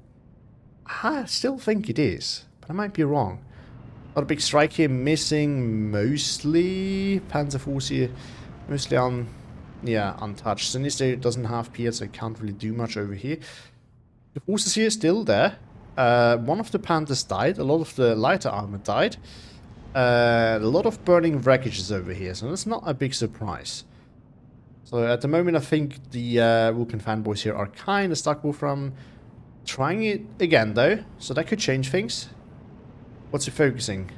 S1: I still think it is, but I might be wrong. Not a big strike here, missing mostly Panzer Force here, mostly untouched. Sinister doesn't have PS, so it can't really do much over here. The forces here still there. One of the Panthers died, a lot of the lighter armor died. A lot of burning wreckages over here, so that's not a big surprise. So at the moment I think the Vulcan fanboys here are kind of stuck from trying it again though, so that could change things. What's he focusing?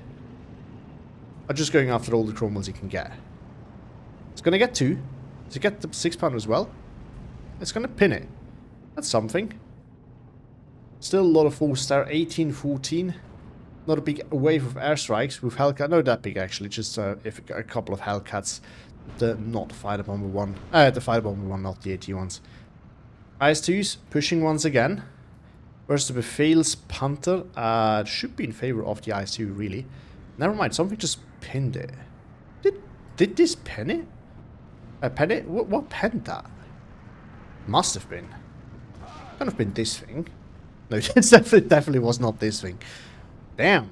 S1: I'm just going after all the Cromwells he can get. It's going to get 2. Does it get the 6-pounder as well? It's going to pin it. That's something. Still a lot of force there. 18-14. Not a big wave of airstrikes with Hellcat. No, that big actually. Just a couple of Hellcats. Not Fighter Bomber 1. The Fighter Bomber 1, not the AT ones. IS-2s pushing once again. Where's the Befehl's Panther? Should be in favor of the IS-2 really. Never mind, something just pinned it. Did this pin it? Pen it? What penned that? Must have been. Could have been this thing. No, it definitely was not this thing. Damn.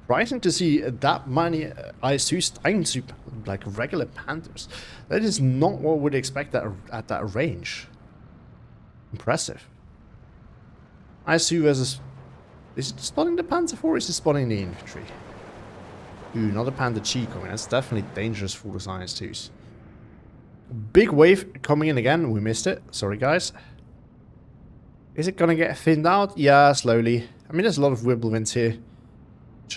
S1: Surprising to see that many IS-2s dying to like regular Panthers. That is not what we'd expect at that range. Impressive. IS-2 versus... Is it spotting the Panzer IV or is it spotting the infantry? Ooh, another Panther Chi coming. That's definitely dangerous for those IS-2s. Big wave coming in again. We missed it. Sorry, guys. Is it going to get thinned out? Yeah, slowly. I mean, there's a lot of Wirbelwinds here. Which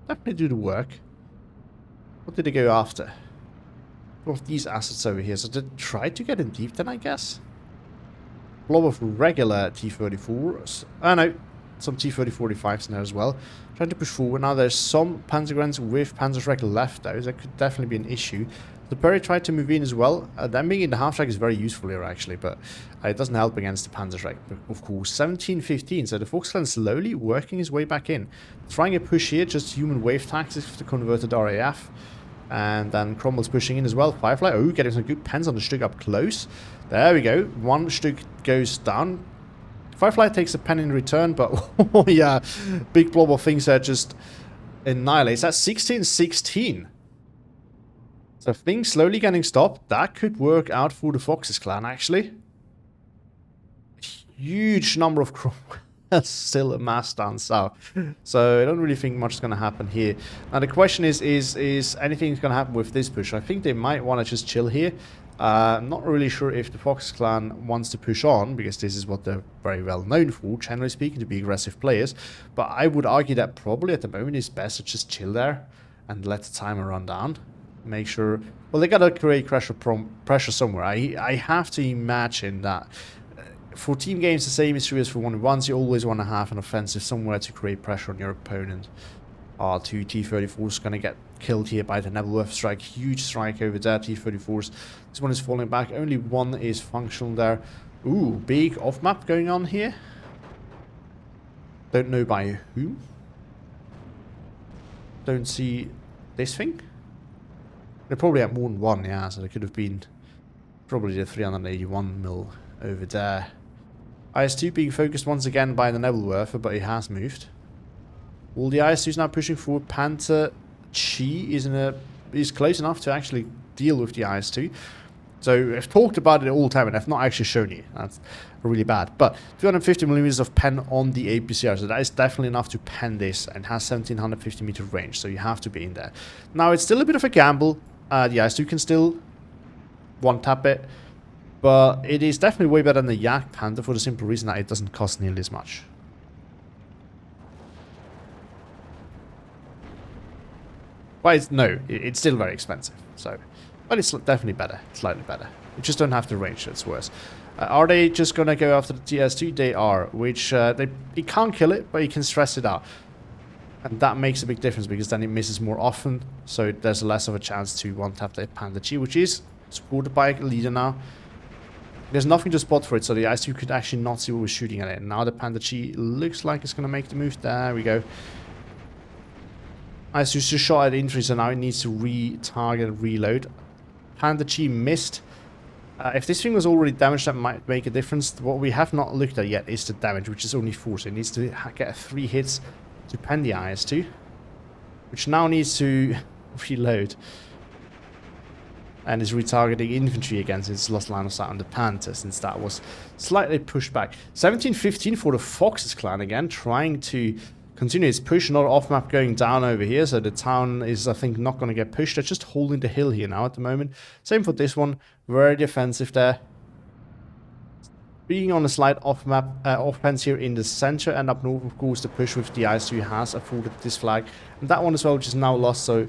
S1: definitely do the work. What did they go after? One of these assets over here. So they tried to get in deep then, I guess. Blob of regular T-34s. Oh no, some T-30-45s in there as well. Trying to push forward. Now there's some Panzergrens with Panzerschreck left though. That could definitely be an issue. The Perry tried to move in as well. Them being in the half-track is very useful here actually, but it doesn't help against the Panzerschreck, of course. 17-15, so the Fox clan slowly working his way back in. Trying a push here, just human wave tactics with the converted RAF. And then Cromwell's pushing in as well. Firefly, oh, getting some good pens on the Stück up close. There we go. One Stück goes down. Firefly takes a pen in return, but oh yeah, big blob of things there just annihilates. That's 16-16. So things slowly getting stopped. That could work out for the Foxes clan, actually. huge number of Cromwells still amassed down south. So I don't really think much is going to happen here. Now the question is anything going to happen with this push? I think they might want to just chill here. I'm not really sure if the Fox clan wants to push on, because this is what they're very well known for, generally speaking, to be aggressive players. But I would argue that probably at the moment it's best to just chill there and let the timer run down. Make sure... Well, they gotta create pressure somewhere. I have to imagine that for team games, the same is true as for 1v1s. You always want to have an offensive somewhere to create pressure on your opponent. Two T-34s gonna get killed here by the Nebelwerfer strike. Huge strike over there, T-34s. This one is falling back. Only one is functional there. Ooh, big off-map going on here. Don't know by whom. Don't see this thing. They're probably at more than one, yeah, so there could have been probably the 381 mil over there. IS-2 being focused once again by the Nebelwerfer, but he has moved. All the IS-2s now pushing forward. Panther Chi is close enough to actually deal with the IS-2. So I've talked about it all the time and I've not actually shown you. That's really bad. But 250mm of pen on the APCR, so that is definitely enough to pen this, and has 1750 meter range, so you have to be in there. Now it's still a bit of a gamble. The IS-2 can still one-tap it, but it is definitely way better than the Yak Panther for the simple reason that it doesn't cost nearly as much. Well, it's still very expensive, so... But it's definitely better, slightly better. You just don't have the range, that's worse. Are they just gonna go after the TS2? They are, which he can't kill it, but he can stress it out. And that makes a big difference, because then it misses more often, so there's less of a chance to one-tap the Panther Chi, which is supported by a leader now. There's nothing to spot for it, so the IS-2 could actually not see what we're shooting at it. Now the Panther Chi looks like it's gonna make the move. There we go. IS-2 just shot at infantry, so now it needs to re-target and reload. Panther Chi missed. If this thing was already damaged, that might make a difference. What we have not looked at yet is the damage, which is only 4, so it needs to get 3 hits to pen the IS-2, which now needs to reload. And is retargeting infantry again, since it's lost line of sight on the Panther, since that was slightly pushed back. 17-15 for the Foxes clan again, trying to continue its push. Another off-map going down over here, so the town is, I think, not going to get pushed. They're just holding the hill here now at the moment. Same for this one, very defensive there. Being on a slight off-map, offense here in the center, and up north, of course, the push with the IS-2 has afforded this flag. And that one as well, which is now lost, so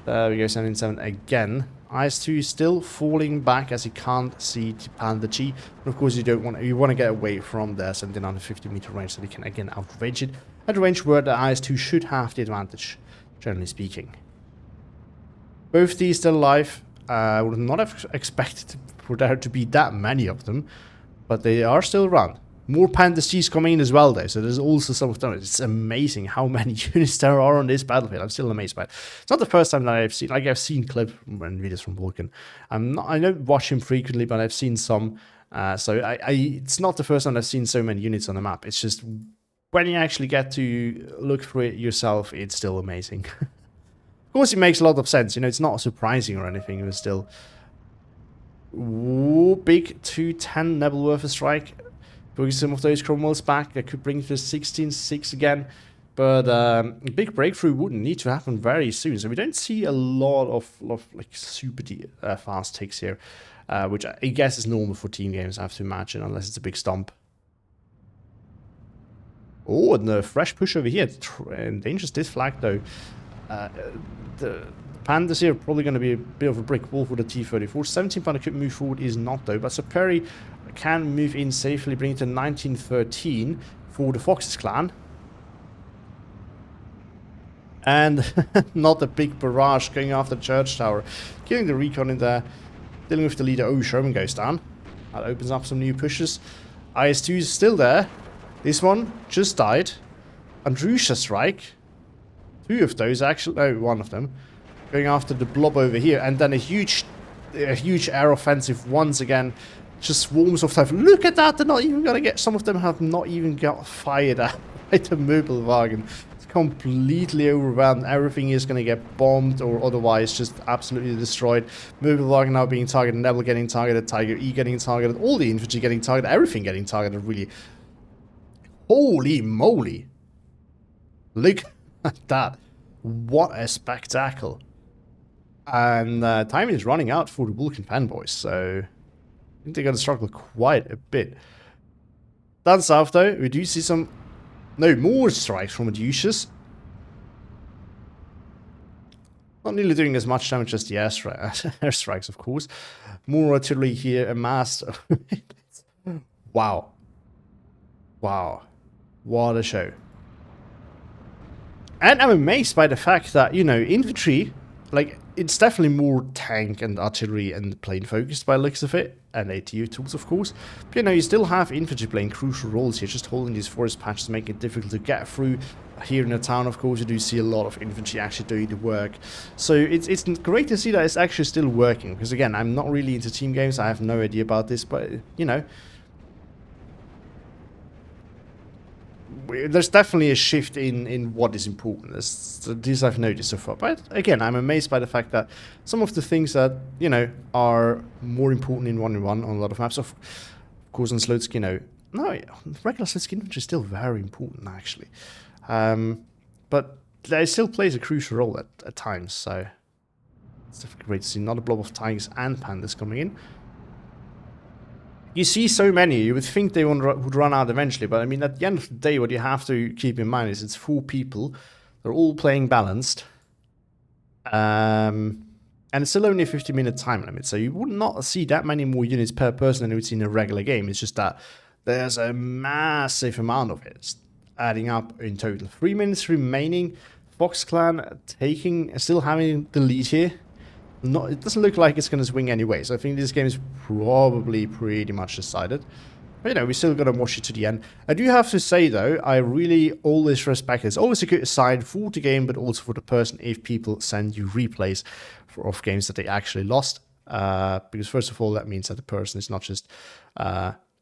S1: there we go, 17-7 again. IS-2 is still falling back as he can't see Panther Chi. But of course, you want to get away from there, 1750 meter range, so they can again outrange it at a range where the IS-2 should have the advantage, generally speaking. Both these still alive. I would not have expected for there to be that many of them, but they are still around. More Panther Chis coming in as well, though, so there's also some of them. It's amazing how many units there are on this battlefield. I'm still amazed by it. It's not the first time that I've seen, like, I've seen clips and videos from Vulcan. I don't watch him frequently, but I've seen some. So it's not the first time I've seen so many units on the map. It's just when you actually get to look through it yourself, it's still amazing. Of course, it makes a lot of sense. You know, it's not surprising or anything. It was still... Ooh, big 210 Nebelwerfer strike. Bring some of those Cromwells back. That could bring it to 16-6 again. But a big breakthrough wouldn't need to happen very soon. So we don't see a lot of like super fast ticks here. Which I guess is normal for team games, I have to imagine, unless it's a big stomp. Oh, and a fresh push over here. Endangers this flag, though. The Panthers here are probably going to be a bit of a brick wall for the T-34. 17 pounder could move forward, is not, though. But Saperi can move in safely, bring it to 1913 for the Foxes clan. And not a big barrage going after the church tower. Killing the recon in there. Dealing with the leader. Oh, Sherman goes down. That opens up some new pushes. IS-2 is still there. This one just died. Andrusha strike. 2 of those, actually. No, 1 of them. Going after the blob over here. And then a huge air offensive once again. Just swarms of stuff. Look at that. They're not even going to get... Some of them have not even got fired at by the Möbelwagen. completely overwhelmed. Everything is going to get bombed or otherwise just absolutely destroyed. Mobilog now being targeted, Neville getting targeted, Tiger E getting targeted, all the infantry getting targeted, everything getting targeted, really. Holy moly. Look at that. What a spectacle. And time is running out for the Vulcan fanboys, so I think they're going to struggle quite a bit. Down south, though, we do see some... No, more strikes from Odysseus. Not nearly doing as much damage as the airstrikes, of course. More artillery here amassed. Wow. Wow. What a show. And I'm amazed by the fact that, you know, infantry, like, it's definitely more tank and artillery and plane focused by the looks of it, and ATU tools, of course. But, you know, you still have infantry playing crucial roles here, just holding these forest patches to make it difficult to get through. Here in the town, of course, you do see a lot of infantry actually doing the work. So it's great to see that it's actually still working, because, again, I'm not really into team games, I have no idea about this, but, you know, there's definitely a shift in what is important. This I've noticed so far. But again, I'm amazed by the fact that some of the things that, you know, are more important in 1v1 on a lot of maps. Of course, on Slutsk, you know, no, regular Slutsk infantry is still very important, actually. But they still plays a crucial role at times. So it's definitely great to see another blob of tigers and pandas coming in. You see so many, you would think they would run out eventually, but I mean, at the end of the day, what you have to keep in mind is it's 4 people, they're all playing balanced, and it's still only a 50-minute time limit, so you would not see that many more units per person than you would see in a regular game. It's just that there's a massive amount of it, adding up in total. 3 minutes remaining, Fox Clan still having the lead here. It doesn't look like it's going to swing anyway, so I think this game is probably pretty much decided. But, you know, we still got to watch it to the end. I do have to say, though, I really always respect it. It's always a good sign for the game, but also for the person if people send you replays of games that they actually lost. Because, first of all, that means that the person is not just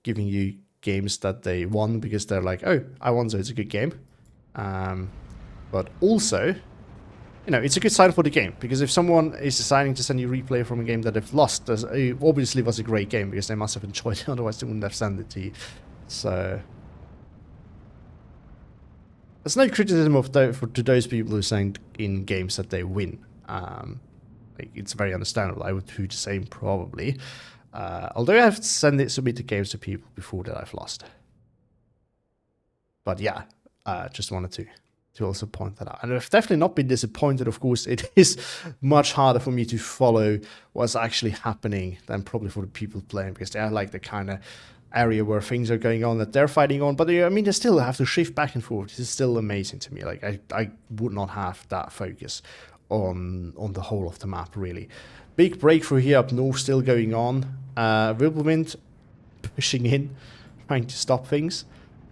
S1: giving you games that they won because they're like, oh, I won, so it's a good game. But also, you know, it's a good sign for the game, because if someone is deciding to send you replay from a game that they've lost, it obviously was a great game, because they must have enjoyed it, otherwise they wouldn't have sent it to you. So there's no criticism to those people who are saying in games that they win. Like, it's very understandable. I would do the same probably. Although I have submitted games to people before that I've lost. But yeah, just wanted to also point that out. And I've definitely not been disappointed. Of course, it is much harder for me to follow what's actually happening than probably for the people playing, because they are like the kind of area where things are going on that they're fighting on. But I mean, they still have to shift back and forth. This is still amazing to me. Like, I would not have that focus on the whole of the map, really. Big breakthrough here up north still going on. Wirbelwind pushing in, trying to stop things.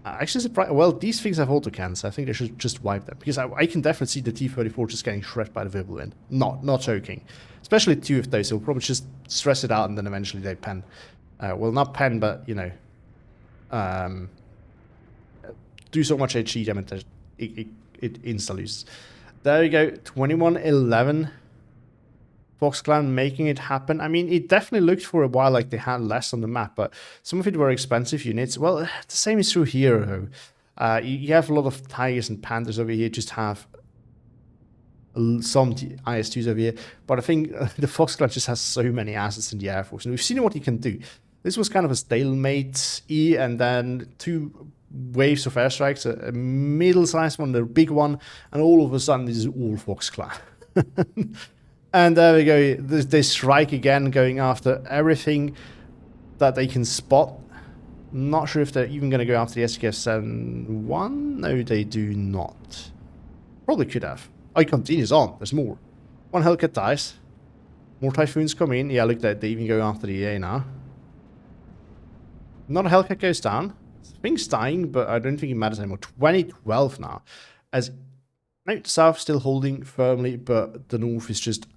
S1: Actually surprised. Well, these things have autocans, so I think they should just wipe them, because I can definitely see the T-34 just getting shredded by the Wirbelwind. Not choking. Especially 2 of those, they'll probably just stress it out and then eventually they pen. Well, not pen, but, you know, do so much HE damage that it insta loses. There you go, 21-11. Fox Clan making it happen. I mean, it definitely looked for a while like they had less on the map, but some of it were expensive units. Well, the same is true here, though. You have a lot of tigers and panthers over here, just have some IS-2s over here, but I think the Fox Clan just has so many assets in the Air Force, and we've seen what he can do. This was kind of a stalemate E, and then 2 waves of airstrikes, a middle-sized one, a big one, and all of a sudden this is all Fox Clan. And there we go, they strike again, going after everything that they can spot. Not sure if they're even going to go after the SKF-71. No, they do not. Probably could have. Oh, it continues on. There's more. 1 Hellcat dies. More Typhoons come in. Yeah, look, they even go after the EA now. Another Hellcat goes down. Thing's dying, but I don't think it matters anymore. 2012 now. As no, the south still holding firmly, but the north is just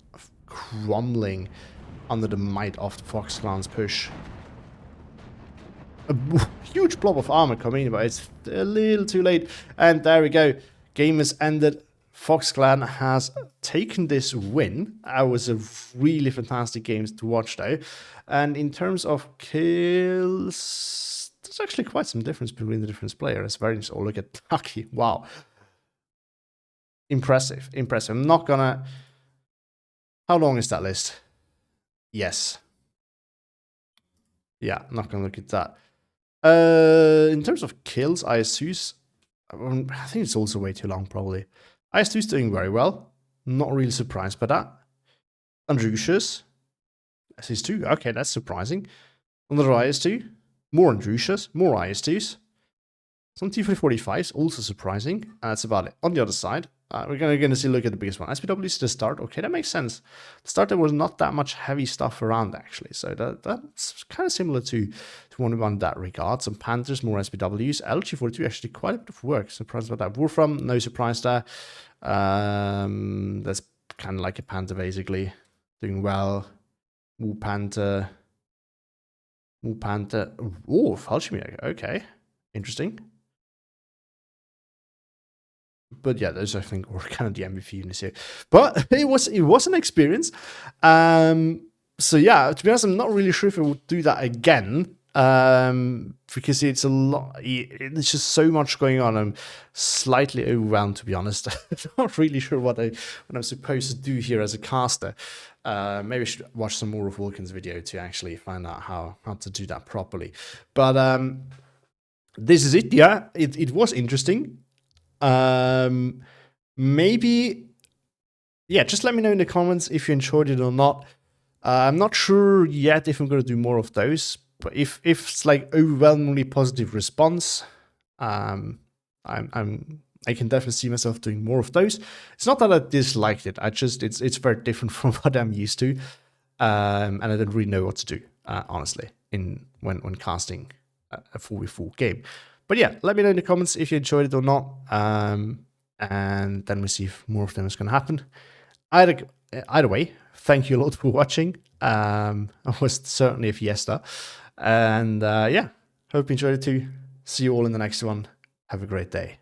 S1: crumbling under the might of the Fox Clan's push. A huge blob of armor coming in, but it's a little too late. And there we go. game has ended. Fox Clan has taken this win. It was a really fantastic game to watch though. And in terms of kills, there's actually quite some difference between the different players. Very interesting. Oh, look at Taki. Wow. Impressive. Impressive. I'm not gonna... How long is that list? Yes. Yeah, I'm not gonna look at that. In terms of kills, IS2's... I think it's also way too long, probably. IS2's doing very well. Not really surprised by that. Andrusius. SS2. Okay, that's surprising. Another IS2. More Andrusius. More IS2s. Some T345s. Also surprising. And that's about it. On the other side, we're going to see look at the biggest one. SPWs to the start. Okay, that makes sense. The start, there was not that much heavy stuff around, actually. So that's kind of similar to 1v1 in that regard. Some Panthers, more SPWs. LG42, actually quite a bit of work. Surprised about that. Wolfram, no surprise there. That's kind of like a Panther, basically. Doing well. Wu Panther. Oh, Falchimir. Okay. Interesting. But yeah, those I think were kind of the MVP units here. But it was an experience. So yeah, to be honest, I'm not really sure if I would do that again. Because it's a lot. There's just so much going on. I'm slightly overwhelmed, to be honest. I'm not really sure what I'm supposed to do here as a caster. Maybe I should watch some more of Vulcan's video to actually find out how to do that properly. But this is it. Yeah, it was interesting. Maybe, yeah, just let me know in the comments if you enjoyed it or not. I'm not sure yet if I'm going to do more of those, but if it's like overwhelmingly positive response, I can definitely see myself doing more of those. It's not that I disliked it. It's very different from what I'm used to, and I don't really know what to do, honestly, when casting a 4v4 game. But yeah, let me know in the comments if you enjoyed it or not, and then we'll see if more of them is going to happen. Either way, thank you a lot for watching. It was certainly a fiesta, and yeah, hope you enjoyed it too. See you all in the next one. Have a great day.